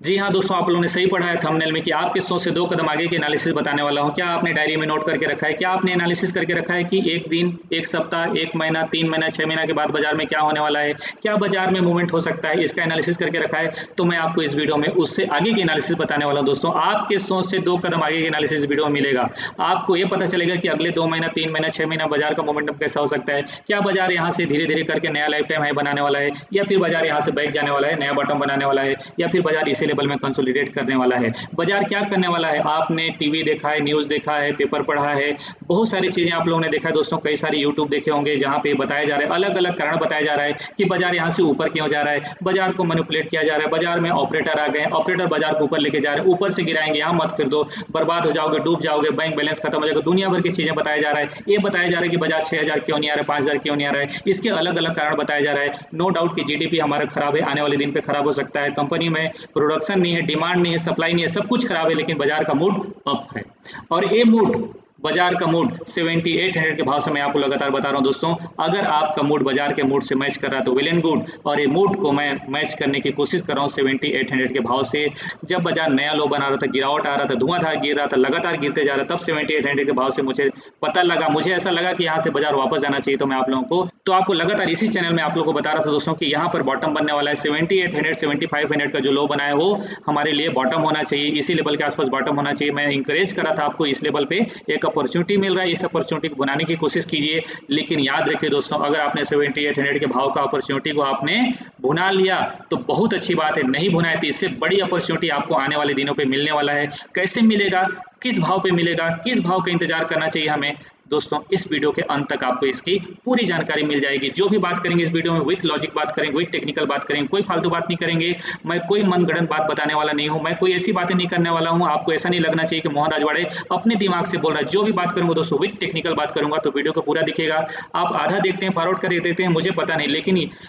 जी हाँ दोस्तों, आप लोगों ने सही पढ़ा है थंबनेल में कि आपके सोच से 2 कदम आगे की एनालिसिस बताने वाला हूँ। क्या आपने डायरी में नोट करके रखा है? क्या आपने एनालिसिस करके रखा है कि 1 दिन, 1 सप्ताह, 1 महीना, 3 महीना, 6 महीना के बाद बाजार में क्या होने वाला है? क्या बाजार में मूवमेंट हो सकता है? इसका एनालिसिस करके रखा है। तो मैं आपको इस वीडियो में उससे आगे की एनालिसिस बताने वाला हूँ दोस्तों। आपके सोच से 2 कदम आगे की एनालिसिस वीडियो में मिलेगा। आपको ये पता चलेगा कि अगले 2 महीना, 3 महीना, 6 महीना बाजार का मोमेंटम कैसा हो सकता है? क्या बाजार यहाँ से धीरे-धीरे करके नया लाइफ टाइम हाई बनाने वाला है? या फिर बाजार यहाँ से बैक जाने वाला है, नया बॉटम बनाने वाला है? या फिर बाजार इसी लेवल में कंसोलिडेट करने वाला है? बाजार क्या करने वाला है? आपने टीवी देखा है, न्यूज़ देखा है, पेपर पढ़ा है, बहुत सारी चीज़ें आप लोगों ने देखा है दोस्तों। कई सारे यूट्यूब देखे होंगे जहाँ पे बताया जा रहा है, अलग-अलग कारण बताया जा रहा है कि बाजार यहाँ से ऊपर क्यों जा रहा है, बाजार को मैनिपुलेट किया जा रहा है, बाजार में ऑपरेटर आ गए हैं, ऑपरेटर बाजार को ऊपर लेके जा रहे हैं, ऊपर से गिराएंगे, यहाँ मत खरीदो, बर्बाद हो जाओगे, डूब जाओगे, बैंक बैलेंस खत्म हो जाएगा, दुनिया भर की चीजें बताया जा रहा है। ये बताया जा रहा है कि बाजार 6,000 क्यों नहीं आ रहा है, 5,000 क्यों नहीं आ रहा है, इसके अलग-अलग कारण बताया जा रहा है। नो डाउट कि जीडीपी हमारा खराब है, आने वाले दिन पे खराब हो सकता है, कंपनी में प्रोडक्शन नहीं है, डिमांड नहीं है, सप्लाई नहीं है, सब कुछ खराब है, लेकिन बाजार का मूड अप है। और ये मूड, बाजार का मूड 7800 के भाव से मैं आपको लगातार बता रहा हूं दोस्तों। अगर आपका मूड बाजार के मूड से मैच कर रहा है तो वेल एंड गुड, और ये मूड को मैं मैच करने की कोशिश कर रहा हूं 7800 के भाव से। जब बाजार नया लो बना रहा था, गिरावट आ रहा था, धुआंधार गिर रहा था, लगातार गिरते जा रहा था, तब 7800 के भाव से मुझे पता लगा, मुझे ऐसा लगा कि यहाँ से बाजार वापस जाना चाहिए। तो मैं आप लोगों को आपको लगातार इसी चैनल में आप लोगों को बता रहा था दोस्तों कि यहाँ पर बॉटम बनने वाला है। 7800 7500 का जो लो बना है वो हमारे लिए बॉटम होना चाहिए, इसी लेवल के आसपास बॉटम होना चाहिए। मैं इंकरेज कर रहा था आपको, इस लेवल पे एक अपॉर्चुनिटी मिल रहा है, इस अपॉर्चुनिटी को बनाने की कोशिश कीजिए। लेकिन याद रखिए दोस्तों, अगर आपने 7800 के भाव का अपॉर्चुनिटी को आपने भुना लिया तो बहुत अच्छी बात है, नहीं भुना है तो इससे बड़ी अपॉर्चुनिटी आपको आने वाले दिनों पे मिलने वाला है। कैसे मिलेगा, किस भाव पे मिलेगा, किस भाव का इंतजार करना चाहिए हमें दोस्तों, इस वीडियो के अंत तक आपको इसकी पूरी जानकारी मिल जाएगी। जो भी बात करेंगे इस वीडियो में विथ लॉजिक बात करेंगे, विथ टेक्निकल बात करेंगे, कोई फालतू बात नहीं करेंगे। मैं कोई मनगढ़ंत बात बताने वाला नहीं हूं, मैं कोई ऐसी बातें नहीं करने वाला हूं आपको ऐसा नहीं लगना चाहिए कि मोहन राजवाड़े अपने दिमाग से बोल रहा है। जो भी बात करूंगा दोस्तों विथ टेक्निकल बात करूंगा, तो वीडियो को पूरा दिखेगा। आप आधा देखते हैं, फॉरवर्ड कर देते हैं, मुझे पता नहीं,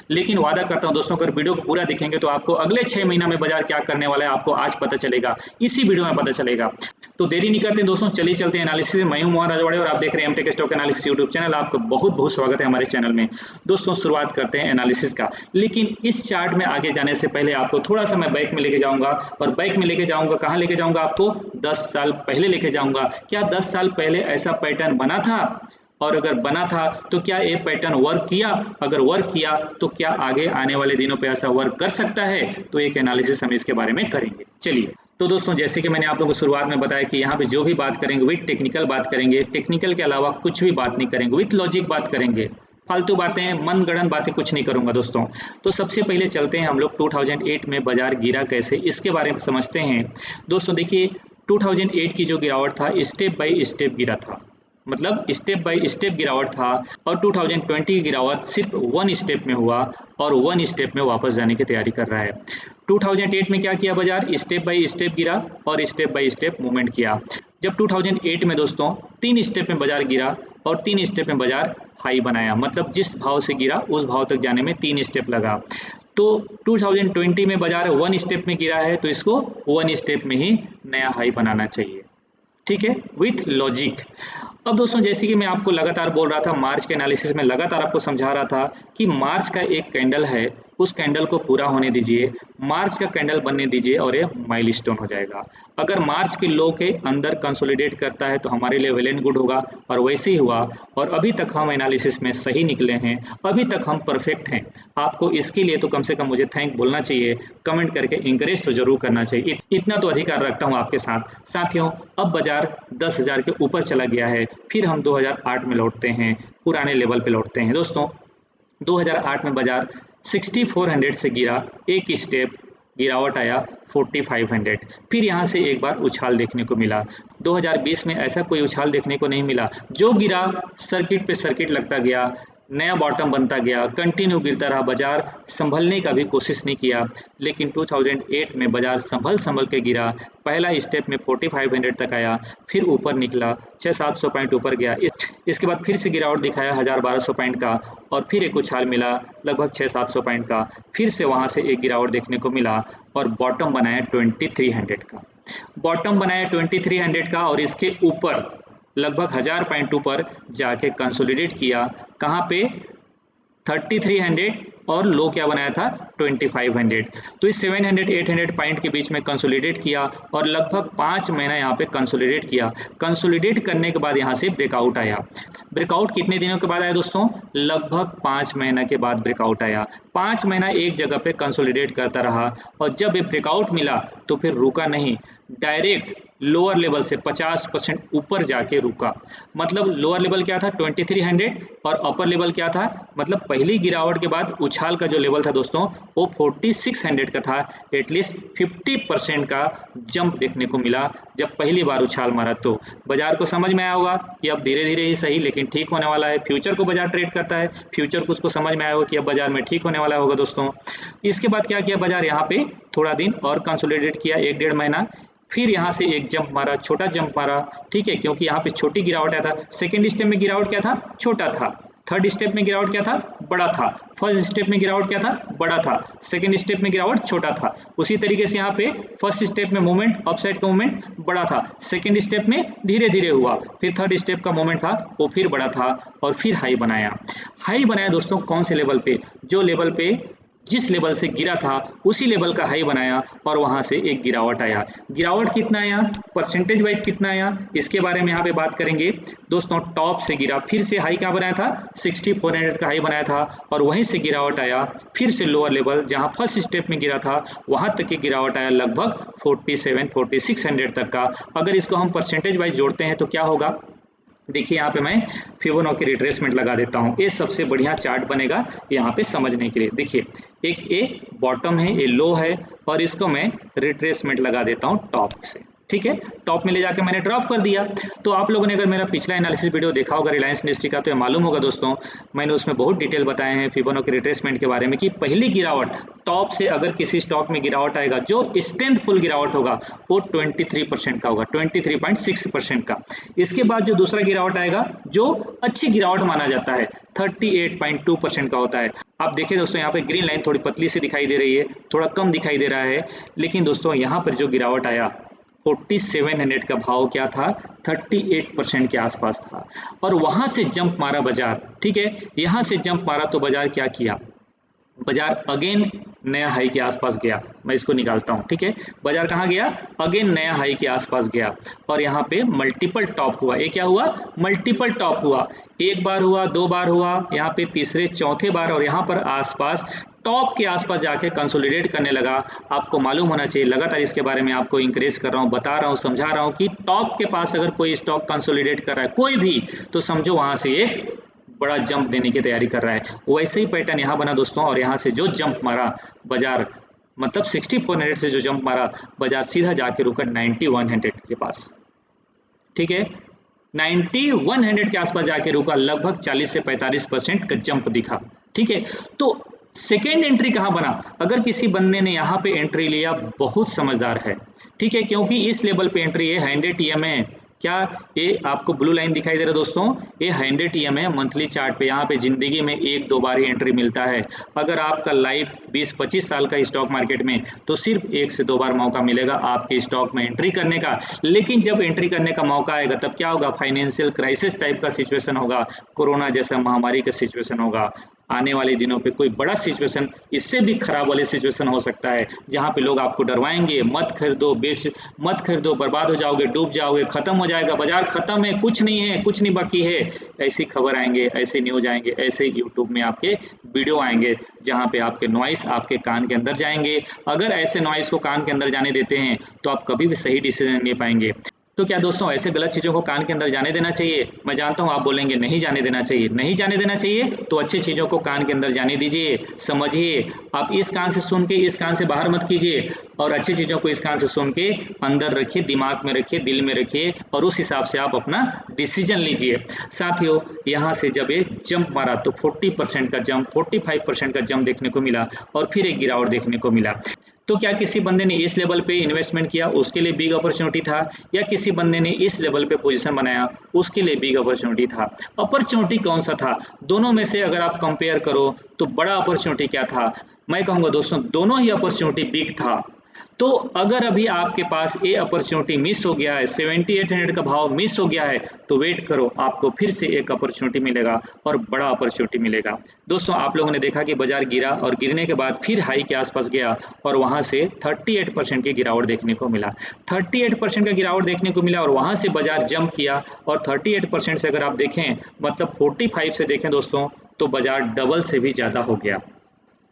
लेकिन वादा करता हूं दोस्तों, अगर वीडियो को पूरा दिखेंगे तो आपको अगले 6 महीना में बाजार क्या करने वाला है आपको आज पता चलेगा, इसी वीडियो में पता चलेगा। तो देरी नहीं करते दोस्तों, चलिए चलते हैं एनालिसिस। मैं हूं मोहन राजवाड़े और आप देख रहे हैं MTech stock analysis YouTube channel. आपका बहुत बहुत स्वागत है हमारे चैनल में दोस्तों। शुरुआत करते हैं एनालिसिस का, लेकिन इस चार्ट में आगे जाने से पहले आपको थोड़ा सा मैं बैक में लेके जाऊंगा। और बैक में लेके जाऊंगा, कहां लेके जाऊंगा आपको, 10 साल पहले लेके जाऊंगा। क्या 10 साल पहले ऐसा पैटर्न बना था? और अगर बना था तो क्या ये पैटर्न वर्क किया? अगर वर्क किया तो क्या आगे आने वाले दिनों पे ऐसा वर्क कर सकता है? तो एक एनालिसिस हम इसके बारे में करेंगे। चलिए, तो दोस्तों जैसे कि मैंने आप लोगों को शुरुआत में बताया कि यहाँ पे जो भी बात करेंगे विथ टेक्निकल बात करेंगे, टेक्निकल के अलावा कुछ भी बात नहीं करेंगे, विथ लॉजिक बात करेंगे। फालतू बातें, मनगढ़ंत बातें कुछ नहीं करूंगा दोस्तों। तो सबसे पहले चलते हैं हम लोग 2008 में बाजार गिरा कैसे, इसके बारे में समझते हैं दोस्तों। देखिए 2008 की जो गिरावट था, स्टेप बाय स्टेप गिरा था, मतलब स्टेप बाय स्टेप गिरावट था। और 2020 की गिरावट सिर्फ वन स्टेप में हुआ और वन स्टेप में वापस जाने की तैयारी कर रहा है। 2008 में क्या किया बाजार, स्टेप बाय स्टेप गिरा और स्टेप बाय स्टेप मूवमेंट किया। जब 2008 में दोस्तों 3 स्टेप में बाजार गिरा और 3 स्टेप में बाजार हाई बनाया, मतलब जिस भाव से गिरा उस भाव तक जाने में 3 स्टेप लगा। तो 2020 में बाजार वन स्टेप में गिरा है तो इसको वन स्टेप में ही नया हाई बनाना चाहिए, ठीक है, विथ लॉजिक। अब दोस्तों जैसे कि मैं आपको लगातार बोल रहा था, मार्च के एनालिसिस में लगातार आपको समझा रहा था कि मार्च का एक कैंडल है, उस कैंडल को पूरा होने दीजिए, मार्च का कैंडल बनने दीजिए और ये माइलस्टोन हो जाएगा। अगर मार्च के लो के अंदर कंसोलिडेट करता है तो हमारे लिए वेल एंड गुड होगा, और वैसे ही हुआ। और अभी तक हम एनालिसिस में सही निकले हैं, अभी तक हम परफेक्ट हैं। आपको इसके लिए तो कम से कम मुझे थैंक बोलना चाहिए, कमेंट करके इंकरेज तो जरूर करना चाहिए, इतना तो अधिकार रखता हूँ आपके साथ। साथियों अब बाजार 10,000 के ऊपर चला गया है, फिर हम 2008 में लौटते हैं, पुराने लेवल पे लौटते हैं दोस्तों। 2008 में बाजार 6400 से गिरा, एक स्टेप गिरावट आया 4500, फिर यहाँ से एक बार उछाल देखने को मिला। 2020 में ऐसा कोई उछाल देखने को नहीं मिला, जो गिरा सर्किट पे सर्किट लगता गया, नया बॉटम बनता गया, कंटिन्यू गिरता रहा, बाजार संभलने का भी कोशिश नहीं किया। लेकिन 2008 में बाजार संभल के गिरा, पहला स्टेप में 4500 तक आया, फिर ऊपर निकला 600-700 पॉइंट ऊपर गया, इसके बाद फिर से गिरावट दिखाया 1000-1200 पॉइंट का, और फिर एक उछाल मिला लगभग 600-700 पॉइंट का, फिर से वहां से एक गिरावट देखने को मिला और बॉटम बनाया 2300 का, बॉटम बनाया 2300 का, और इसके ऊपर लगभग 1000 पॉइंट ऊपर जाके कंसोलिडेट किया। कहाँ पे, 3300 और लो क्या बनाया था 2500। तो इस 700-800 पॉइंट के बीच में कंसोलिडेट किया और लगभग 5 महीना यहाँ पे कंसोलिडेट किया। कंसोलिडेट करने के बाद यहाँ से ब्रेकआउट आया। ब्रेकआउट कितने दिनों के बाद आया दोस्तों? लगभग 5 महीना के बाद ब्रेकआउट आया। 5 महीना एक जगह पे कंसोलिडेट करता रहा और जब ये ब्रेकआउट मिला तो फिर रुका नहीं, डायरेक्ट लोअर लेवल से 50% ऊपर जाके रुका। मतलब लोअर लेवल क्या था 2300 और अपर लेवल क्या था, मतलब पहली गिरावट के बाद उछाल का जो लेवल था दोस्तों वो 4600 का था। एटलीस्ट 50% का जंप देखने को मिला जब पहली बार उछाल मारा। तो बाजार को समझ में आया होगा कि अब धीरे धीरे ही सही लेकिन ठीक होने वाला है। फ्यूचर को बाजार ट्रेड करता है, फ्यूचर को उसको समझ में आया होगा कि अब बाजार में ठीक होने वाला होगा दोस्तों। इसके बाद क्या किया बाजार, यहाँ पे थोड़ा दिन और कंसोलिडेट किया, 1-1.5 महीना, फिर यहाँ से एक जंप मारा, छोटा जंप मारा, ठीक है, क्योंकि यहाँ पे छोटी गिरावट आया था। सेकेंड स्टेप में गिरावट क्या था, छोटा था। थर्ड स्टेप में गिरावट क्या था, बड़ा था। फर्स्ट स्टेप में गिरावट क्या था, बड़ा था। सेकेंड स्टेप में गिरावट छोटा था। उसी तरीके से यहाँ पे फर्स्ट स्टेप में मूवमेंट, अपसाइड का मूवमेंट बड़ा था, सेकेंड स्टेप में धीरे धीरे हुआ, फिर थर्ड स्टेप का मूवमेंट था वो फिर बड़ा था और फिर हाई बनाया। हाई बनाया दोस्तों कौन से लेवल पे, जो लेवल पे जिस लेवल से गिरा था उसी लेवल का हाई बनाया और वहां से एक गिरावट आया। गिरावट कितना आया, परसेंटेज वाइज कितना आया, इसके बारे में यहाँ पे बात करेंगे दोस्तों। टॉप से गिरा, फिर से हाई क्या बनाया था 6400 का हाई बनाया था और वहीं से गिरावट आया, फिर से लोअर लेवल जहाँ फर्स्ट स्टेप में गिरा था वहां तक की गिरावट आया लगभग 47-4600 तक का। अगर इसको हम परसेंटेज वाइज जोड़ते हैं तो क्या होगा, देखिए यहाँ पे मैं फिबोनाची रिट्रेसमेंट लगा देता हूँ, ये सबसे बढ़िया चार्ट बनेगा यहाँ पे समझने के लिए। देखिए एक ये बॉटम है, ये लो है और इसको मैं रिट्रेसमेंट लगा देता हूँ टॉप से, ठीक है। टॉप में ले जाके मैंने ड्रॉप कर दिया। तो आप लोगों ने अगर मेरा पिछला एनालिसिस वीडियो देखा होगा रिलायंस इंडस्ट्री का तो ये मालूम होगा दोस्तों, मैंने उसमें बहुत डिटेल बताए हैं फिबोनाची रिट्रेसमेंट के बारे में कि पहली गिरावट टॉप से अगर किसी स्टॉक में गिरावट आएगा जो स्ट्रेंथफुल गिरावट होगा वो 23% का होगा, 23.6% का। इसके बाद जो दूसरा गिरावट आएगा जो अच्छी गिरावट माना जाता है 38.2% का होता है। आप देखिए दोस्तों यहाँ पे ग्रीन लाइन थोड़ी पतली सी दिखाई दे रही है, थोड़ा कम दिखाई दे रहा है, लेकिन दोस्तों यहाँ पर जो गिरावट आया 4700 का भाव क्या था 38% के आसपास था और वहां से जंप मारा बाजार, ठीक है। यहां से जंप मारा तो बाजार क्या किया, बाजार अगेन नया हाई के आसपास गया। मैं इसको निकालता हूं, ठीक है। बाजार कहां गया, अगेन नया हाई के आसपास गया और यहाँ पे मल्टीपल टॉप हुआ। ये क्या हुआ, मल्टीपल टॉप हुआ, एक बार हुआ, दो बार हुआ, यहाँ पे तीसरे चौथे बार और यहाँ पर आसपास टॉप के आसपास जाके कंसोलिडेट करने लगा। आपको मालूम होना चाहिए, लगातार इसके बारे में आपको इंकरेज कर रहा हूँ, बता रहा हूँ, समझा रहा हूँ कि टॉप के पास अगर कोई स्टॉक कंसोलिडेट कर रहा है कोई भी, तो समझो वहां से एक बड़ा जंप देने की तैयारी कर रहा है। वैसे ही पैटर्न यहाँ बना दोस्तों और यहाँ से जो जंप मारा बाजार, मतलब 6400 से जो जंप मारा बाजार सीधा जाके रुका 9100 के पास, ठीक है। 9100 के आसपास जाके रुका, लगभग 40 से 45% का जंप दिखा, ठीक है। तो सेकेंड एंट्री कहां बना, अगर किसी बंदे ने यहाँ पे एंट्री लिया बहुत समझदार है, ठीक है, क्योंकि इस लेवल पे एंट्री है 100 EMA। क्या ये आपको ब्लू लाइन दिखाई दे रहा है दोस्तों, ये 100 EMA मंथली चार्ट पे। यहाँ पे जिंदगी में 1-2 बार ही एंट्री मिलता है। अगर आपका लाइफ 20-25 साल का स्टॉक मार्केट में तो सिर्फ 1 से 2 बार मौका मिलेगा आपके स्टॉक में एंट्री करने का। लेकिन जब एंट्री करने का मौका आएगा तब क्या होगा, फाइनेंशियल क्राइसिस टाइप का सिचुएशन होगा, कोरोना जैसा महामारी का सिचुएशन होगा, आने वाले दिनों पे कोई बड़ा सिचुएशन, इससे भी खराब वाले सिचुएशन हो सकता है जहां पे लोग आपको डरवाएंगे, मत खरीदो, मत खरीदो, बर्बाद हो जाओगे, डूब जाओगे, खत्म हो जाएगा, बाजार खत्म है, कुछ नहीं है, कुछ नहीं बाकी है। ऐसी खबर आएंगे, ऐसे न्यूज आएंगे, ऐसे यूट्यूब में आपके वीडियो आएंगे जहां पे आपके नॉइस आपके कान के अंदर जाएंगे। अगर ऐसे नॉइस को कान के अंदर जाने देते हैं तो आप कभी भी सही डिसीजन ले पाएंगे। तो क्या दोस्तों ऐसे गलत चीज़ों को कान के अंदर जाने देना चाहिए? मैं जानता हूँ आप बोलेंगे नहीं जाने देना चाहिए, नहीं जाने देना चाहिए, तो अच्छी चीज़ों को कान के अंदर जाने दीजिए, समझिए। आप इस कान से सुन के इस कान से बाहर मत कीजिए और अच्छी चीज़ों को इस कान से सुन के अंदर रखिए, दिमाग में रखिए, दिल में रखिए और उस हिसाब से आप अपना डिसीजन लीजिए। साथियों यहाँ से जब ये जंप मारा तो 40% का जंप, 45% का जंप देखने को मिला और फिर एक गिरावट देखने को मिला। तो क्या किसी बंदे ने इस लेवल पे इन्वेस्टमेंट किया उसके लिए बिग अपॉर्चुनिटी था, या किसी बंदे ने इस लेवल पे पोजीशन बनाया उसके लिए बिग अपॉर्चुनिटी था? अपॉर्चुनिटी कौन सा था दोनों में से? अगर आप कंपेयर करो तो बड़ा अपॉर्चुनिटी क्या था? मैं कहूँगा दोस्तों दोनों ही अपॉर्चुनिटी बिग था। तो अगर अभी आपके पास ये अपॉर्चुनिटी मिस हो गया है, 7800 का भाव मिस हो गया है, तो वेट करो, आपको फिर से एक अपॉर्चुनिटी मिलेगा और बड़ा अपॉर्चुनिटी मिलेगा। दोस्तों आप लोगों ने देखा कि बाजार गिरा और गिरने के बाद फिर हाई के आसपास गया और वहां से 38% की गिरावट देखने को मिला। 38% का गिरावट देखने को मिला और वहां से बाजार जंप किया और 38% से अगर आप देखें, मतलब 45 से देखें दोस्तों, तो बाजार डबल से भी ज्यादा हो गया।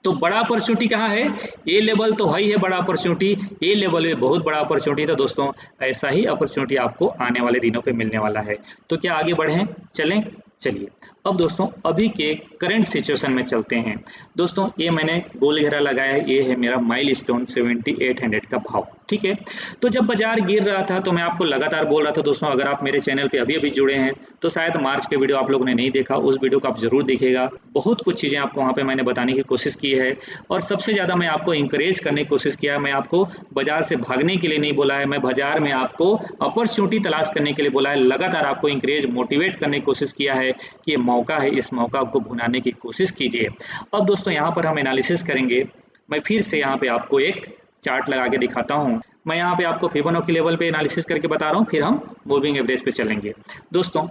तो बड़ा अपॉर्चुनिटी कहाँ है? ए लेवल तो है ही है बड़ा अपॉर्चुनिटी, ए लेवल में बहुत बड़ा अपॉर्चुनिटी था दोस्तों। ऐसा ही अपॉर्चुनिटी आपको आने वाले दिनों पे मिलने वाला है। तो क्या आगे बढ़ें? चलें? चलिए अब दोस्तों अभी के करंट सिचुएशन में चलते हैं। दोस्तों ये मैंने गोल घेरा लगाया है, ये है मेरा माइलस्टोन 7800 का भाव, ठीक है। तो जब बाजार गिर रहा था तो मैं आपको लगातार बोल रहा था दोस्तों, अगर आप मेरे चैनल पे अभी अभी जुड़े हैं तो शायद मार्च के वीडियो आप लोगों ने नहीं देखा, उस वीडियो को आप जरूर देखिएगा। बहुत कुछ चीज़ें आपको वहाँ पे मैंने बताने की कोशिश की है और सबसे ज़्यादा मैं आपको इंकरेज करने की कोशिश किया है। मैं आपको बाजार से भागने के लिए नहीं बोला है, मैं बाजार में आपको अपॉर्चुनिटी तलाश करने के लिए बोला है। लगातार आपको इंकरेज मोटिवेट करने की कोशिश किया है कि ये मौका है, इस मौका को भुनाने की कोशिश कीजिए। अब दोस्तों यहाँ पर हम एनालिसिस करेंगे। मैं फिर से यहाँ पे आपको एक चार्ट लगा के दिखाता हूँ। मैं यहाँ पे आपको फिबोनाची लेवल पे एनालिसिस करके बता रहा हूँ, फिर हम मूविंग एवरेज पे चलेंगे। दोस्तों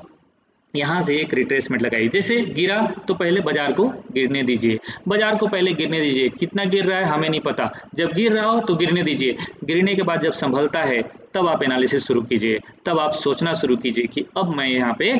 यहाँ से एक रिट्रेसमेंट लगाइए, जैसे गिरा तो पहले बाजार को गिरने दीजिए, बाजार को पहले गिरने दीजिए। कितना गिर रहा है हमें नहीं पता, जब गिर रहा हो तो गिरने दीजिए। गिरने के बाद जब संभलता है तब आप एनालिसिस शुरू कीजिए, तब आप सोचना शुरू कीजिए कि अब मैं यहाँ पे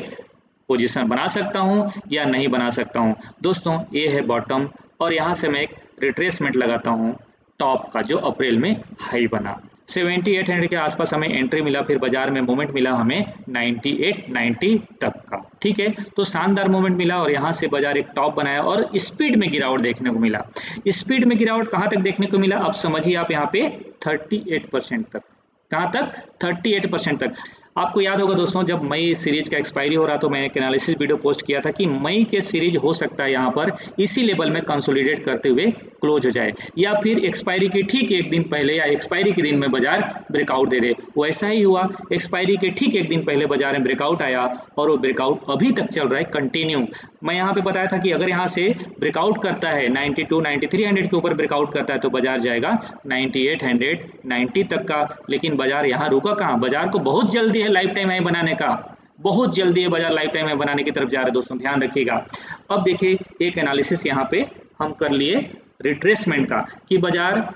पोजीशन बना सकता हूँ या नहीं बना सकता हूँ। दोस्तों ये है बॉटम और यहाँ से मैं एक रिट्रेसमेंट लगाता हूँ टॉप का, जो अप्रैल में हाई बना। 7800 के आसपास हमें एंट्री मिला, फिर बाजार में मूवमेंट मिला हमें 9890 तक का, ठीक है। तो शानदार मूवमेंट मिला और यहाँ से बाजार एक टॉप बनाया और स्पीड में गिरावट देखने को मिला। स्पीड में गिरावट कहाँ तक देखने को मिला? अब समझिए आप यहाँ पे 38% तक। कहाँ तक? 38% तक। आपको याद होगा दोस्तों, जब मई सीरीज का एक्सपायरी हो रहा तो मैंने एक एनालिसिस वीडियो पोस्ट किया था कि मई के सीरीज हो सकता है यहाँ पर इसी लेवल में कंसोलिडेट करते हुए क्लोज हो जाए, या फिर एक्सपायरी के ठीक एक दिन पहले या एक्सपायरी के दिन में बाजार ब्रेकआउट दे दे। वैसा ही हुआ, एक्सपायरी के ठीक एक दिन पहले बाजार में ब्रेकआउट आया और वो ब्रेकआउट अभी तक चल रहा है कंटिन्यू। मैं यहाँ पे बताया था कि अगर यहाँ से ब्रेकआउट करता है 92 9300 के ऊपर ब्रेकआउट करता है तो बाजार जाएगा 9890 तक का। लेकिन बाजार यहाँ रुका कहाँ? बाजार को बहुत जल्दी है लाइफ टाइम हाई बनाने का, बहुत जल्दी है बाजार लाइफ टाइम हाई बनाने की तरफ जा रहा है दोस्तों, ध्यान रखिएगा। अब देखिए एक एनालिसिस यहाँ पे हम कर लिए रिट्रेसमेंट का कि बाजार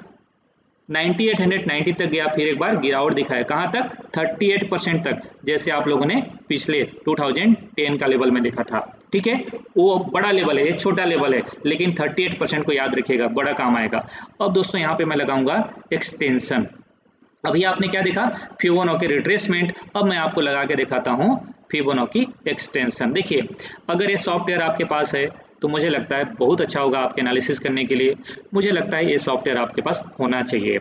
9890 तक गया, फिर एक बार गिरावट दिखाया, कहाँ तक? 38% तक, जैसे आप लोगों ने पिछले 2010 का लेवल में देखा था, ठीक है। वो बड़ा लेवल है, ये छोटा लेवल है, लेकिन 38% को याद रखिएगा, बड़ा काम आएगा। अब दोस्तों यहाँ पे मैं लगाऊंगा एक्सटेंशन। अभी आपने क्या देखा? Fibonacci retracement. अब मैं आपको लगा के दिखाता हूँ फिबोनाची एक्सटेंशन। देखिए अगर ये सॉफ्टवेयर आपके पास है तो मुझे लगता है बहुत अच्छा होगा आपके एनालिसिस करने के लिए। मुझे लगता है ये सॉफ्टवेयर आपके पास होना चाहिए।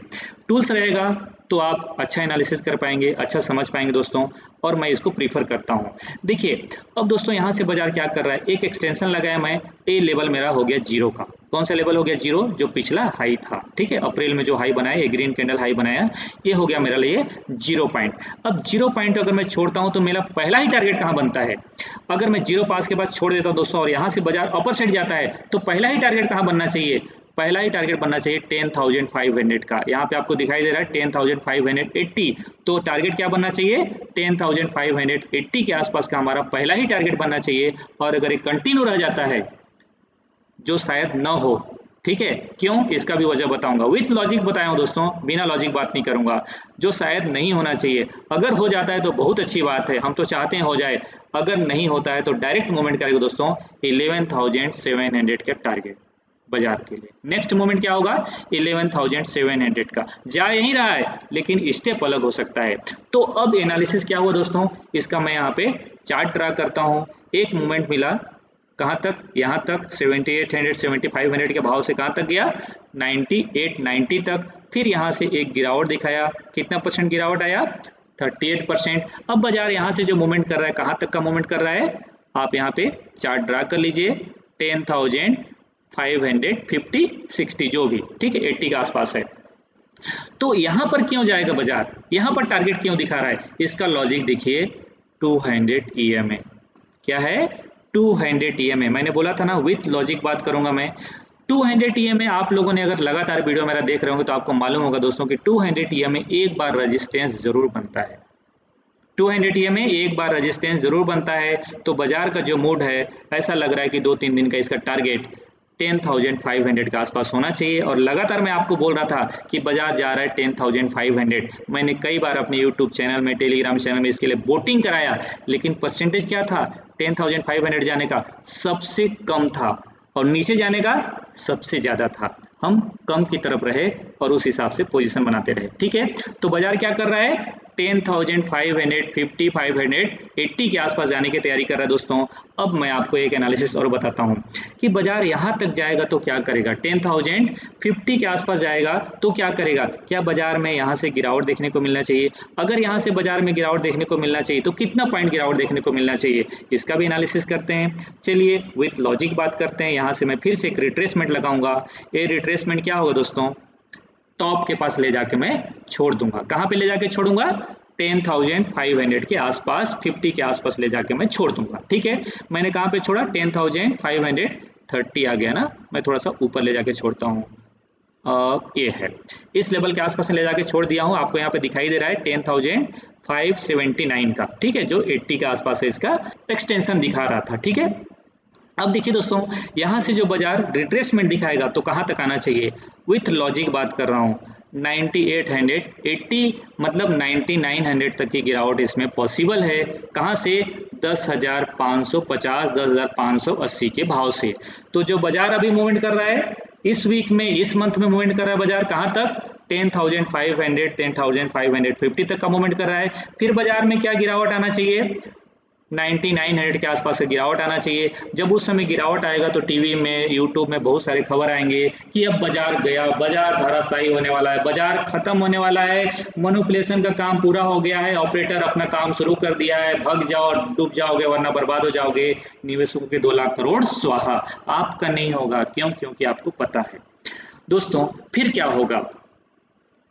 टूल्स रहेगा तो आप अच्छा एनालिसिस कर पाएंगे, अच्छा समझ पाएंगे दोस्तों, और मैं इसको प्रीफर करता हूँ। देखिए अब दोस्तों यहाँ से बाजार क्या कर रहा है, एक एक्सटेंशन लगाया मैं, ए लेवल मेरा हो गया जीरो का। कौन सा लेवल हो गया? जीरो, जो पिछला हाई था, ठीक है। अप्रैल में जो हाई बनाया, ये ग्रीन कैंडल हाई बनाया, ये हो गया मेरा लिए 0 पॉइंट। अब 0 पॉइंट अगर मैं छोड़ता हूँ तो मेरा पहला ही टारगेट कहाँ बनता है? अगर मैं 0 पास के बाद छोड़ देता हूँ दोस्तों और यहाँ से बाजार अपर साइड जाता है तो पहला ही टारगेट कहाँ बनना चाहिए? पहला ही टारगेट बनना चाहिए 10,500 का। यहाँ पे आपको दिखाई दे रहा है 10,580, तो टारगेट क्या बनना चाहिए? 10,580 के आसपास का हमारा पहला ही टारगेट बनना चाहिए। और अगर ये कंटिन्यू रह जाता है, जो शायद न हो, ठीक है, क्यों? इसका भी वजह बताऊंगा, विथ लॉजिक बताया हूं दोस्तों, बिना लॉजिक बात नहीं करूंगा। जो शायद नहीं होना चाहिए, अगर हो जाता है तो बहुत अच्छी बात है, हम तो चाहते हैं हो जाए। अगर नहीं होता है तो डायरेक्ट मूवमेंट करेगा दोस्तों 11,700 का टारगेट बाजार के लिए। नेक्स्ट मोमेंट क्या होगा? 11,700 का। जा यही रहा है लेकिन स्टेप अलग हो सकता है। तो अब एनालिसिस क्या हुआ दोस्तों, इसका मैं यहाँ पे चार्ट ड्रा करता हूँ। एक मोमेंट मिला, कहाँ तक? यहाँ तक 7800 7500 के भाव से कहाँ तक गया? 9890 तक। फिर यहाँ से एक गिरावट दिखाया, कितना परसेंट गिरावट आया? 38%। अब बाजार यहाँ से जो मूवमेंट कर रहा है, कहाँ तक का मूवमेंट कर रहा है? आप यहाँ पे चार्ट ड्रा कर लीजिए, 10,550 60 जो भी, ठीक है, 80 के आसपास है। तो यहाँ पर क्यों जाएगा बाजार? यहाँ पर टारगेट क्यों दिखा रहा है? इसका लॉजिक देखिए, 200 EMA। क्या है? 200 EMA। मैंने बोला था ना विथ लॉजिक बात करूंगा मैं। 200 EMA आप लोगों ने अगर लगातार वीडियो मेरा देख रहे होंगे तो आपको मालूम होगा दोस्तों कि 200 EMA एक बार रेजिस्टेंस जरूर बनता है। 200 EMA एक बार रेजिस्टेंस जरूर बनता है। तो बाजार का जो मूड है ऐसा लग रहा है कि 2-3 दिन का इसका टारगेट 10,500 के आसपास होना चाहिए। और लगातार मैं आपको बोल रहा था कि बाजार जा रहा है 10,500। मैंने कई बार अपने यूट्यूब चैनल में, टेलीग्राम चैनल में इसके लिए वोटिंग कराया, लेकिन परसेंटेज क्या था 10,500 जाने का सबसे कम था और नीचे जाने का सबसे ज़्यादा था। हम कम की तरफ रहे और उस हिसाब से पोजीशन बनाते रहे। ठीक है, तो बाजार क्या कर रहा है 10,550, 580 के आसपास जाने की तैयारी कर रहा है दोस्तों। अब मैं आपको एक एनालिसिस और बताता हूं कि बाजार यहां तक जाएगा तो क्या करेगा, 10,050 के आसपास जाएगा तो क्या करेगा। क्या बाजार में यहां से गिरावट देखने को मिलना चाहिए? अगर यहां से बाजार में गिरावट देखने को मिलना चाहिए तो कितना पॉइंट गिरावट देखने को मिलना चाहिए, इसका भी एनालिसिस करते हैं। चलिए विथ लॉजिक बात करते हैं। यहां से मैं फिर से एक रिट्रेसमेंट लगाऊंगा। ये रिट्रेसमेंट क्या होगा दोस्तों, टॉप के पास ले जाके मैं छोड़ दूंगा। कहां पे ले जाके छोड़ूंगा, 10,500 के आसपास, 50 के आसपास ले जाके मैं छोड़ दूंगा। ठीक है, मैंने कहां पे छोड़ा, 10,530 आ गया ना, मैं थोड़ा सा ऊपर ले जाके छोड़ता हूँ। ये है, इस लेवल के आसपास ले जाके छोड़ दिया हूँ। आपको यहाँ पे दिखाई दे रहा है 10,579 का। ठीक है, जो 80 के आसपास है इसका एक्सटेंशन दिखा रहा था। ठीक है, अब देखिए दोस्तों, यहाँ से जो बाजार रिट्रेसमेंट दिखाएगा तो कहाँ तक आना चाहिए, विथ लॉजिक बात कर रहा हूँ, 9880 मतलब 9900 तक की गिरावट इसमें पॉसिबल है। कहाँ से, 10,550, 10,580 के भाव से। तो जो बाजार अभी मूवमेंट कर रहा है इस वीक में, इस मंथ में मूवमेंट कर रहा है बाजार कहाँ तक, 10,500, 10,550 तक का मूवमेंट कर रहा है। फिर बाजार में क्या गिरावट आना चाहिए, 9900 के आसपास से गिरावट आना चाहिए। जब उस समय गिरावट आएगा तो टीवी में, यूट्यूब में बहुत सारे खबर आएंगे कि अब बाजार गया, बाजार धराशायी होने वाला है, बाजार खत्म होने वाला है, मैनिपुलेशन का काम पूरा हो गया है, ऑपरेटर अपना काम शुरू कर दिया है, भग जाओ, डूब जाओगे वरना बर्बाद हो जाओगे, निवेशकों के 2 लाख करोड़ स्वाहा। आपका नहीं होगा, क्यों, क्योंकि आपको पता है। दोस्तों फिर क्या होगा,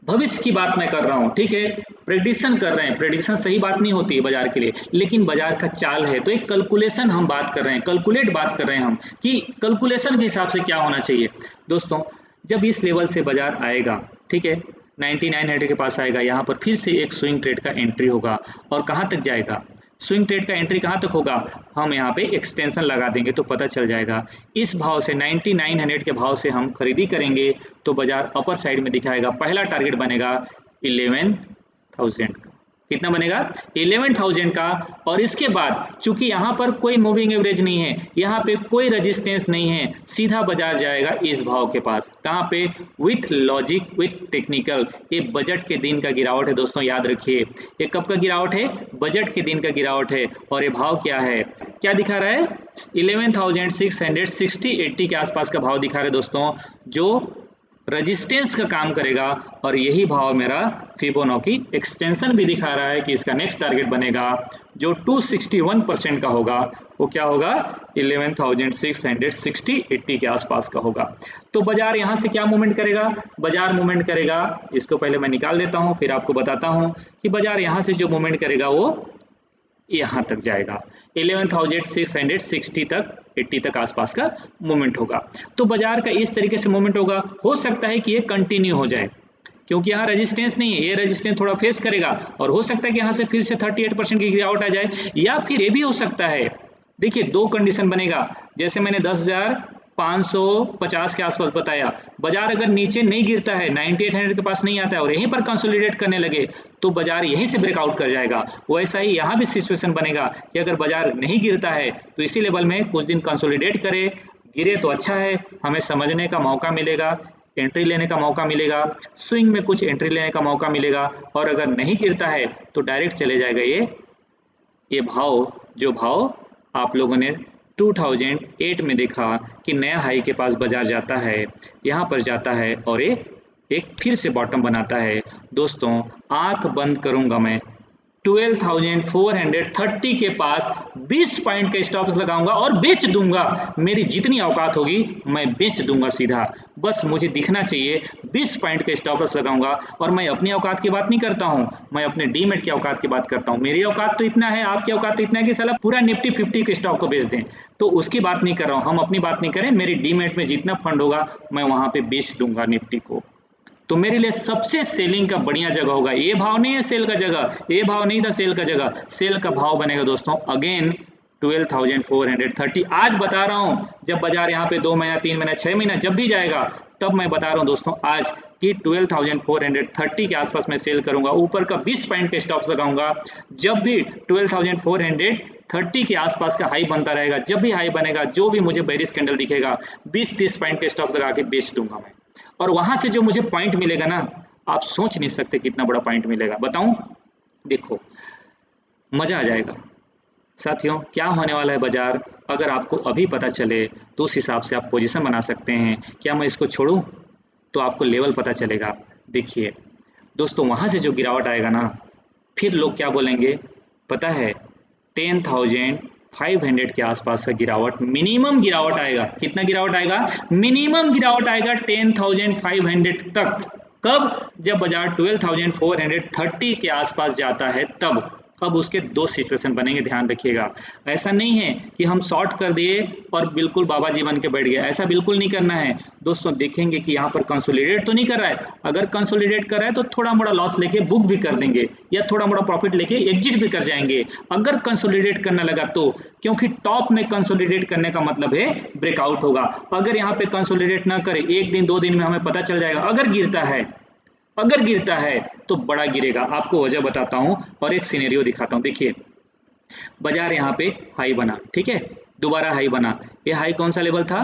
भविष्य की बात मैं कर रहा हूं। ठीक है, प्रेडिक्शन कर रहे हैं, प्रेडिक्शन सही बात नहीं होती है बाजार के लिए, लेकिन बाजार का चाल है तो एक कैलकुलेशन हम बात कर रहे हैं, कैलकुलेट बात कर रहे हैं हम कि कैलकुलेशन के हिसाब से क्या होना चाहिए। दोस्तों जब इस लेवल से बाजार आएगा, ठीक है, 9900 के पास आएगा, यहाँ पर फिर से एक स्विंग ट्रेड का एंट्री होगा और कहाँ तक जाएगा, स्विंग ट्रेड का एंट्री कहाँ तक होगा, हम यहाँ पे एक्सटेंशन लगा देंगे तो पता चल जाएगा। इस भाव से 9900 के भाव से हम खरीदी करेंगे तो बाजार अपर साइड में दिखाएगा। पहला टारगेट बनेगा 11,000 का, कितना बनेगा, 11,000 का। और इसके बाद चूंकि यहाँ पर कोई मूविंग एवरेज नहीं है, यहाँ पे कोई रेजिस्टेंस नहीं है, सीधा बाजार जाएगा इस भाव के पास। कहाँ पे, विथ लॉजिक, विथ टेक्निकल। ये बजट के दिन का गिरावट है दोस्तों, याद रखिए। ये कब का गिरावट है, बजट के दिन का गिरावट है। और ये भाव क्या है, क्या दिखा रहा है, 11,660, 80 के आसपास का भाव दिखा रहा है दोस्तों, जो रेजिस्टेंस का काम करेगा। और यही भाव मेरा फिबोनाची एक्सटेंशन भी दिखा रहा है कि इसका नेक्स्ट टारगेट बनेगा जो 261% का होगा। वो क्या होगा, 11,660, 80 के आसपास का होगा। तो बाजार यहाँ से क्या मूवमेंट करेगा, बाजार मूवमेंट करेगा, इसको पहले मैं निकाल देता हूँ फिर आपको बताता हूँ कि बाजार यहाँ से जो मूवमेंट करेगा वो यहाँ तक जाएगा, 11,660 तक, 80 तक आसपास का मूवमेंट होगा। तो बाजार का इस तरीके से मूवमेंट होगा। हो सकता है कि ये कंटिन्यू हो जाए क्योंकि यहाँ रेजिस्टेंस नहीं है, ये रेजिस्टेंस थोड़ा फेस करेगा और हो सकता है कि यहाँ से फिर से 38% की गिरावट आ जाए। या फिर ये भी हो सकता है, देखिए 2 कंडीशन बनेगा, जैसे मैंने 10,550 के आसपास बताया, बाजार अगर नीचे नहीं गिरता है, 9800 के पास नहीं आता है और यहीं पर कंसोलिडेट करने लगे तो बाजार यहीं से ब्रेकआउट कर जाएगा। वैसा ही यहाँ भी सिचुएशन बनेगा कि अगर बाजार नहीं गिरता है तो इसी लेवल में कुछ दिन कंसोलिडेट करे, गिरे तो अच्छा है, हमें समझने का मौका मिलेगा, एंट्री लेने का मौका मिलेगा, स्विंग में कुछ एंट्री लेने का मौका मिलेगा। और अगर नहीं गिरता है तो डायरेक्ट चले जाएगा ये भाव, जो भाव आप लोगों ने 2008 में देखा कि नया हाई के पास बाजार जाता है, यहाँ पर जाता है और एक फिर से बॉटम बनाता है। दोस्तों आंख बंद करूंगा मैं 12,430 के पास 20 पॉइंट का स्टॉप लॉस लगाऊंगा और बेच दूंगा। मेरी जितनी औकात होगी मैं बेच दूंगा सीधा, बस मुझे दिखना चाहिए। 20 पॉइंट का स्टॉप लॉस लगाऊंगा और मैं अपनी औकात की बात नहीं करता हूं, मैं अपने डीमेट की औकात की बात करता हूं। मेरी औकात तो इतना है, आपकी औकात तो इतना है कि साला पूरा निफ्टी 50 के स्टॉक को बेच दें, तो उसकी बात नहीं कर रहा हूं। हम अपनी बात नहीं करें, मेरी डीमेट में जितना फंड होगा मैं वहां पे बेच दूंगा निफ्टी को। तो मेरे लिए सबसे सेलिंग का बढ़िया जगह होगा, ये भाव नहीं है सेल का जगह, ये भाव नहीं था सेल का जगह, सेल का भाव बनेगा दोस्तों अगेन 12,430। आज बता रहा हूं, जब बाजार यहाँ पे 2 महीना 3 महीना 6 महीना जब भी जाएगा, तब मैं बता रहा हूं दोस्तों आज कि 12,430 के आसपास मैं सेल करूंगा, ऊपर का 20 पॉइंट के स्टॉप्स लगाऊंगा। जब भी 12,430 के आसपास का हाई बनता रहेगा, जब भी हाई बनेगा, जो भी मुझे बेरिश कैंडल दिखेगा, 20-30 पॉइंट के स्टॉप लगा के बेच दूंगा मैं। और वहां से जो मुझे पॉइंट मिलेगा ना, आप सोच नहीं सकते कितना बड़ा पॉइंट मिलेगा। बताऊं, देखो मजा आ जाएगा साथियों। क्या होने वाला है बाजार, अगर आपको अभी पता चले तो उस हिसाब से आप पोजीशन बना सकते हैं। क्या मैं इसको छोड़ूं, तो आपको लेवल पता चलेगा। देखिए दोस्तों, वहां से जो गिरावट आएगा ना, फिर लोग क्या बोलेंगे पता है, 10,500 के आसपास का गिरावट, मिनिमम गिरावट आएगा। कितना गिरावट आएगा, मिनिमम गिरावट आएगा 10,500 तक। कब, जब बाजार 12,430 के आसपास जाता है तब। अब उसके दो सिचुएशन बनेंगे, ध्यान रखिएगा। ऐसा नहीं है कि हम शॉर्ट कर दिए और बिल्कुल बाबा जी बन के बैठ गए, ऐसा बिल्कुल नहीं करना है दोस्तों। देखेंगे कि यहाँ पर कंसोलिडेट तो नहीं कर रहा है, अगर कंसोलिडेट कर रहा है तो थोड़ा मोड़ा लॉस लेके बुक भी कर देंगे या थोड़ा मोड़ा प्रॉफिट लेके एग्जिट भी कर जाएंगे, अगर कंसोलिडेट करना लगा तो। क्योंकि टॉप में कंसोलिडेट करने का मतलब है ब्रेकआउट होगा। अगर यहाँ पे कंसोलिडेट ना करे, एक दिन 2 दिन में हमें पता चल जाएगा। अगर गिरता है तो बड़ा गिरेगा। आपको वजह बताता हूं और एक सिनेरियो दिखाता हूं। देखिए बाजार यहाँ पे हाई बना, ठीक है, दोबारा हाई बना। ये हाई कौन सा लेवल था,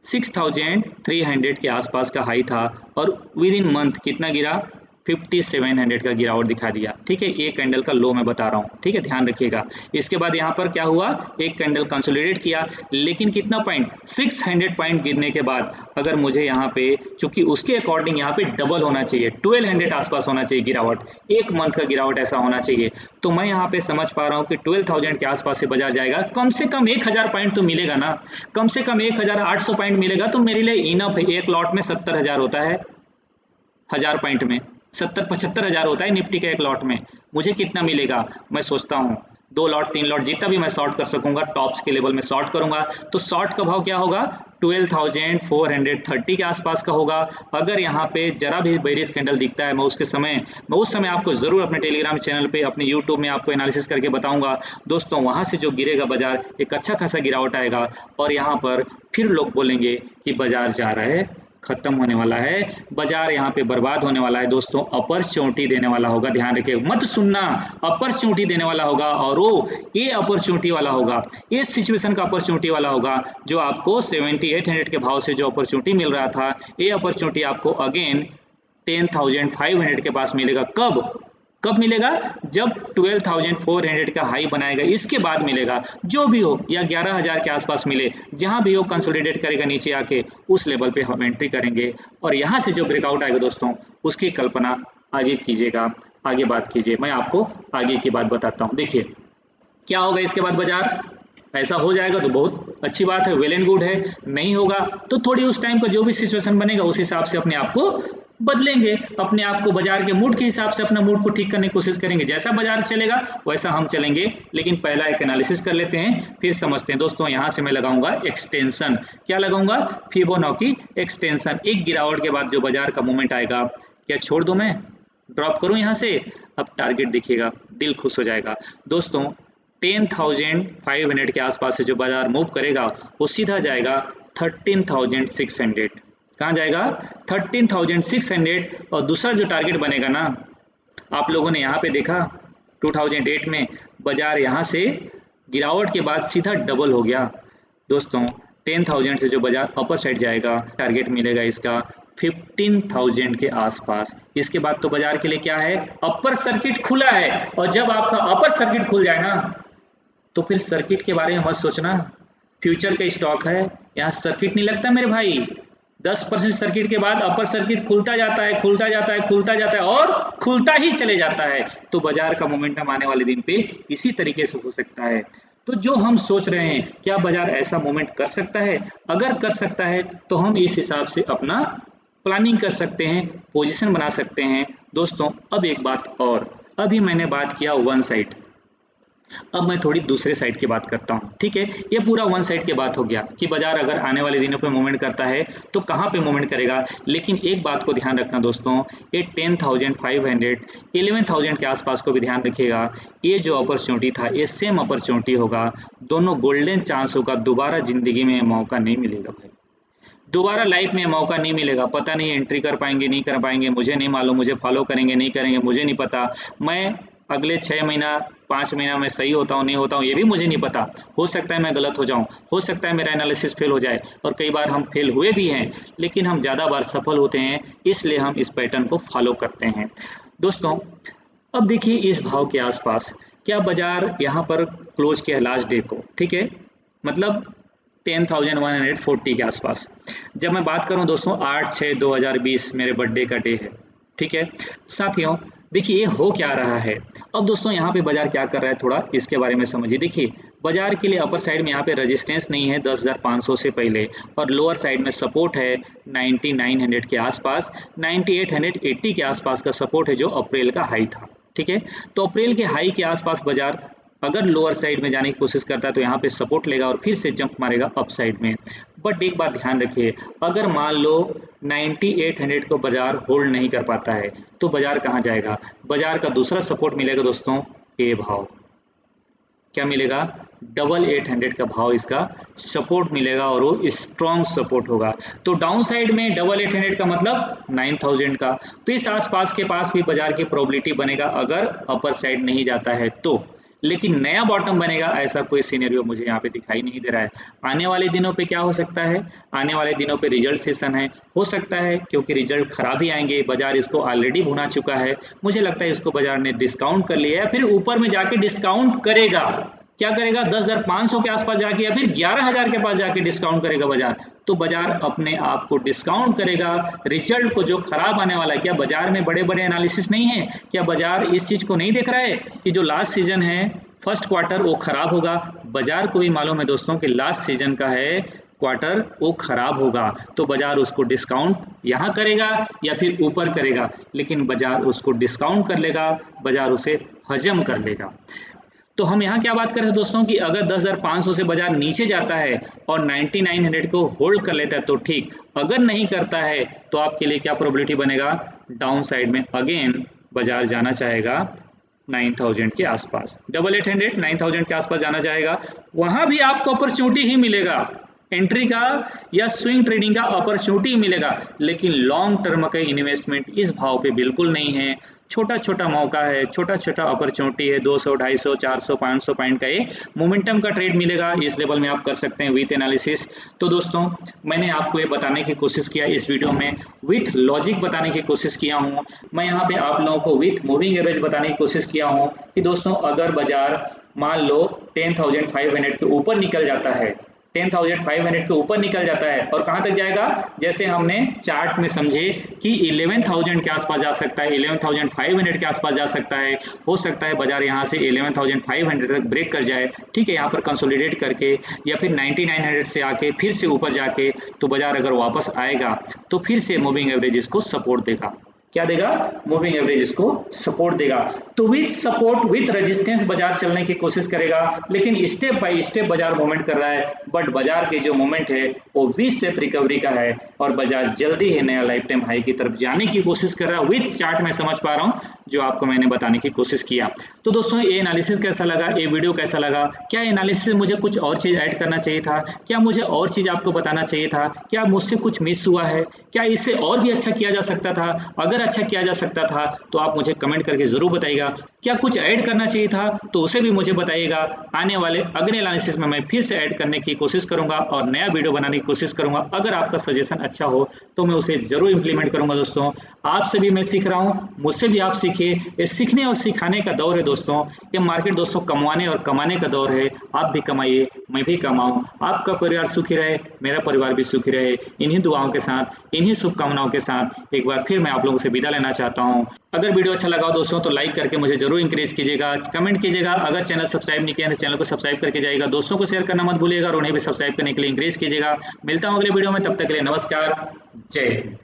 6,300 के आसपास का हाई था, और विद इन मंथ कितना गिरा, 5,700 का गिरावट दिखा दिया। ठीक है, एक कैंडल का लो मैं बता रहा हूँ, ठीक है, ध्यान रखिएगा। इसके बाद यहाँ पर क्या हुआ, एक कैंडल कंसोलिडेट किया, लेकिन कितना पॉइंट, 600 पॉइंट गिरने के बाद अगर मुझे यहाँ पे, चूंकि उसके अकॉर्डिंग यहाँ पे डबल होना चाहिए, 1200 आसपास होना चाहिए गिरावट, एक मंथ का गिरावट ऐसा होना चाहिए। तो मैं यहाँ पे समझ पा रहा हूँ कि 12,000 के आसपास से बाजार जाएगा, कम से कम 1,000 पॉइंट तो मिलेगा ना, कम से कम 1,800 पॉइंट मिलेगा तो मेरे लिए इनफ है। एक लॉट में 70,000 होता है, 1000 पॉइंट में 70-75,000 होता है निफ्टी के एक लॉट में। मुझे कितना मिलेगा, मैं सोचता हूँ 2 लॉट 3 लॉट जितना भी मैं शॉर्ट कर सकूंगा, टॉप्स के लेवल में शॉर्ट करूंगा, तो शॉर्ट का भाव क्या होगा, 12,430 के आसपास का होगा। अगर यहाँ पे जरा भी बेरिश कैंडल दिखता है, मैं उस समय आपको जरूर अपने टेलीग्राम चैनल पे, अपने यूट्यूब में आपको एनालिसिस करके बताऊंगा दोस्तों। वहां से जो गिरेगा बाजार, एक अच्छा खासा गिरावट आएगा, और यहाँ पर फिर लोग बोलेंगे कि बाजार जा रहा है, खत्म होने वाला है, बाजार यहाँ पे बर्बाद होने वाला है। दोस्तों अपॉर्चुनिटी देने वाला होगा, ध्यान रखिए, मत सुनना, अपॉर्चुनिटी देने वाला होगा, और वो ये अपॉर्चुनिटी वाला होगा, ये सिचुएशन का अपॉर्चुनिटी वाला होगा, जो आपको 7,800 के भाव से जो अपॉर्चुनिटी मिल रहा था, ये अपॉर्चुनिटी आपको अगेन 10,500 के पास मिलेगा। कब मिलेगा, जब 12,400 का हाई बनाएगा, इसके बाद मिलेगा। जो भी हो, या 11,000 के आसपास मिले, जहां भी हो कंसोलिडेट करेगा नीचे आके, उस लेवल पे हम एंट्री करेंगे, और यहां से जो ब्रेकआउट आएगा दोस्तों, उसकी कल्पना आगे कीजिएगा, आगे बात कीजिए। मैं आपको आगे की बात बताता हूं। देखिए क्या होगा इसके बाद, बाजार ऐसा हो जाएगा तो बहुत अच्छी बात है, वेल एंड गुड है। नहीं होगा तो थोड़ी उस टाइम का जो भी सिचुएशन बनेगा, उस हिसाब से अपने आप को बदलेंगे, अपने आप को बाजार के मूड के हिसाब से अपना मूड को ठीक करने की कोशिश करेंगे। जैसा बाजार चलेगा वैसा हम चलेंगे, लेकिन पहला एक एनालिसिस कर लेते हैं, फिर समझते हैं। दोस्तों यहाँ से मैं लगाऊंगा एक्सटेंशन, क्या लगाऊंगा, फिबोनाची एक्सटेंशन। एक गिरावट के बाद जो बाजार का मूवमेंट आएगा, क्या छोड़ दूं मैं, ड्रॉप करूं यहाँ से, अब टारगेट दिखेगा, दिल खुश हो जाएगा दोस्तों। 10,500 के आसपास से जो बाजार मूव करेगा, वो सीधा जाएगा 13,600। कहाँ जाएगा, 13,600। और दूसरा जो टारगेट बनेगा ना, आप लोगों ने यहाँ पे देखा 2008 में बाजार यहाँ से गिरावट के बाद सीधा डबल हो गया दोस्तों। 10,000 से जो बाजार अपर साइड जाएगा, टारगेट मिलेगा इसका 15,000 के आसपास। इसके बाद तो बाजार के लिए क्या है, अपर सर्किट खुला है, और जब आपका अपर सर्किट खुल जाए ना, तो फिर सर्किट के बारे में मत सोचना, फ्यूचर का स्टॉक है, यहाँ सर्किट नहीं लगता मेरे भाई, 10% सर्किट के बाद अपर सर्किट खुलता जाता है, खुलता जाता है, खुलता जाता है और खुलता ही चले जाता है, तो बाजार का मोमेंटम आने वाले दिन पे इसी तरीके से हो सकता है। तो जो हम सोच रहे हैं क्या बाजार ऐसा मूवमेंट कर सकता है, अगर कर सकता है तो हम इस हिसाब से अपना प्लानिंग कर सकते हैं, पोजीशन बना सकते हैं। दोस्तों अब एक बात और, अभी मैंने बात किया वन साइड, अब मैं थोड़ी दूसरे साइड की बात करता हूँ, ठीक है। ये पूरा वन साइड की बात हो गया कि बाजार अगर आने वाले दिनों पे मूवमेंट करता है तो कहाँ पे मूवमेंट करेगा, लेकिन एक बात को ध्यान रखना दोस्तों, ये 10,500 11,000 के आसपास को भी ध्यान रखिएगा। ये जो अपॉर्चुनिटी था ये सेम अपॉर्चुनिटी होगा, दोनों गोल्डन चांस होगा, दोबारा जिंदगी में मौका नहीं मिलेगा भाई, दोबारा लाइफ में मौका नहीं मिलेगा। पता नहीं एंट्री कर पाएंगे नहीं कर पाएंगे, मुझे नहीं मालूम, मुझे फॉलो करेंगे नहीं करेंगे मुझे नहीं पता, मैं अगले 6 महीना 5 महीना में सही होता हूँ नहीं होता हूँ ये भी मुझे नहीं पता, हो सकता है मैं गलत हो जाऊँ, हो सकता है मेरा एनालिसिस फेल हो जाए, और कई बार हम फेल हुए भी हैं, लेकिन हम ज़्यादा बार सफल होते हैं, इसलिए हम इस पैटर्न को फॉलो करते हैं। दोस्तों अब देखिए इस भाव के आसपास क्या बाजार यहाँ पर क्लोज किया लास्ट डे को, ठीक है, मतलब 10,140 के आसपास। जब मैं बात करूं दोस्तों 8/6/2020 मेरे बर्थडे का डे है, ठीक है साथियों। देखिए ये हो क्या रहा है, अब दोस्तों यहाँ पे बाजार क्या कर रहा है थोड़ा इसके बारे में समझिए। देखिए बाजार के लिए अपर साइड में यहाँ पे रेजिस्टेंस नहीं है 10,500 से पहले, और लोअर साइड में सपोर्ट है 9900 के आसपास, 9880 के आसपास का सपोर्ट है जो अप्रैल का हाई था, ठीक है। तो अप्रैल के हाई के आसपास बाजार अगर लोअर साइड में जाने की कोशिश करता है तो यहाँ पे सपोर्ट लेगा और फिर से जंप मारेगा अप साइड में। बट एक बात ध्यान रखिए, अगर मान लो 9800 को बाजार होल्ड नहीं कर पाता है तो बाजार कहाँ जाएगा, बाजार का दूसरा सपोर्ट मिलेगा दोस्तों ए भाव, क्या मिलेगा 8800 का भाव इसका सपोर्ट मिलेगा और वो स्ट्रॉन्ग सपोर्ट होगा। तो डाउन साइड में 8800 का मतलब 9000 का, तो इस आसपास के पास भी बाजार की प्रोबेबिलिटी बनेगा अगर अपर साइड नहीं जाता है तो, लेकिन नया बॉटम बनेगा ऐसा कोई सिनेरियो मुझे यहाँ पे दिखाई नहीं दे रहा है। आने वाले दिनों पे क्या हो सकता है, आने वाले दिनों पे रिजल्ट सेशन है, हो सकता है क्योंकि रिजल्ट खराब ही आएंगे, बाजार इसको ऑलरेडी भुना चुका है, मुझे लगता है इसको बाजार ने डिस्काउंट कर लिया है, फिर ऊपर में जाके डिस्काउंट करेगा, क्या करेगा 10,500 के आसपास जाके या फिर 11,000 के पास जाके डिस्काउंट करेगा बाजार। तो बाजार अपने आप को डिस्काउंट करेगा रिजल्ट को जो खराब आने वाला है। क्या बाजार में बड़े बड़े एनालिसिस नहीं है, क्या बाजार इस चीज को नहीं देख रहा है कि जो लास्ट सीजन है फर्स्ट क्वार्टर वो खराब होगा, बाजार को भी मालूम है दोस्तों कि लास्ट सीजन का है क्वार्टर वो खराब होगा, तो बाजार उसको डिस्काउंट यहाँ करेगा या फिर ऊपर करेगा, लेकिन बाजार उसको डिस्काउंट कर लेगा, बाजार उसे हजम कर लेगा। तो हम यहाँ क्या बात कर रहे हैं दोस्तों कि अगर 10,500 से बाजार नीचे जाता है और 9900 को होल्ड कर लेता है तो ठीक, अगर नहीं करता है तो आपके लिए क्या प्रोबेबिलिटी बनेगा, डाउन साइड में अगेन बाजार जाना चाहेगा 9000 के आसपास, 8800 9000 के आसपास जाना चाहेगा, वहां भी आपको अपॉर्चुनिटी ही मिलेगा एंट्री का या स्विंग ट्रेडिंग का अपॉर्चुनिटी मिलेगा, लेकिन लॉन्ग टर्म का इन्वेस्टमेंट इस भाव पे बिल्कुल नहीं है, छोटा छोटा मौका है, छोटा छोटा अपॉर्चुनिटी है, 200 250 400 500 पॉइंट का ये मोमेंटम का ट्रेड मिलेगा, इस लेवल में आप कर सकते हैं विथ एनालिसिस। तो दोस्तों मैंने आपको ये बताने की कोशिश किया इस वीडियो में, विथ लॉजिक बताने की कोशिश किया हूँ मैं, यहाँ पे आप लोगों को विथ मूविंग एवरेज बताने की कोशिश किया हूँ कि दोस्तों अगर बाजार मान लो 10,500 के ऊपर निकल जाता है, 10,500 के ऊपर निकल जाता है और कहां तक जाएगा, जैसे हमने चार्ट में समझे कि 11,000 के आसपास जा सकता है, 11,500 के आसपास जा सकता है, हो सकता है बाजार यहां से 11,500 तक ब्रेक कर जाए, ठीक है, यहां पर कंसोलिडेट करके या फिर 9900 से आके फिर से ऊपर जाके, तो बाजार अगर वापस आएगा तो फिर से मूविंग एवरेज इसको सपोर्ट देगा, क्या देगा, मूविंग एवरेज इसको सपोर्ट देगा। तो विथ सपोर्ट विथ रेजिस्टेंस बाजार चलने की कोशिश करेगा, लेकिन स्टेप बाय स्टेप बाजार मूवमेंट कर रहा है, बट बाजार के जो मूवमेंट है वो वी शेप रिकवरी का है और बाजार जल्दी ही नया लाइफ टाइम हाई की तरफ जाने की कोशिश कर रहा है, विथ चार्ट में समझ पा रहा हूँ जो आपको मैंने बताने की कोशिश किया। तो दोस्तों ये एनालिसिस कैसा लगा, ये वीडियो कैसा लगा, क्या एनालिसिस मुझे कुछ और चीज ऐड करना चाहिए था, क्या मुझे और चीज आपको बताना चाहिए था, क्या मुझसे कुछ मिस हुआ है, क्या इससे और भी अच्छा किया जा सकता था, अगर अच्छा किया जा सकता था तो आप मुझे कमेंट करके जरूर बताइएगा, क्या कुछ ऐड करना चाहिए था तो उसे भी मुझे बताइएगा, आने वाले अगले एनालिसिस में मैं फिर से ऐड करने की कोशिश करूंगा और नया वीडियो बनाने की कोशिश करूंगा, अगर आपका सजेशन अच्छा हो तो मैं उसे जरूर इंप्लीमेंट करूंगा। दोस्तों आपसे भी मैं सीख रहा हूं, मुझसे भी आप सीखिए, ये सीखने और सिखाने का दौर है दोस्तों, ये मार्केट दोस्तों कमाने और कमाने का दौर है, आप भी कमाइए, मैं भी कमाऊं, आपका परिवार सुखी रहे, मेरा परिवार भी सुखी रहे। इन्हीं दुआओं के साथ, इन्हीं शुभकामनाओं के साथ एक बार फिर मैं आप लोगों से विदा लेना चाहता हूं। अगर वीडियो अच्छा लगा हो दोस्तों तो लाइक करके मुझे जरूर इंकरेज कीजिएगा, कमेंट कीजिएगा। अगर चैनल सब्सक्राइब नहीं किया है तो चैनल को सब्सक्राइब करके जाइएगा, दोस्तों को शेयर करना मत भूलिएगा और उन्हें भी सब्सक्राइब करने के लिए इंकरेज कीजिएगा। मिलता हूं अगले वीडियो में, तब तक के लिए नमस्कार, जय हिंद।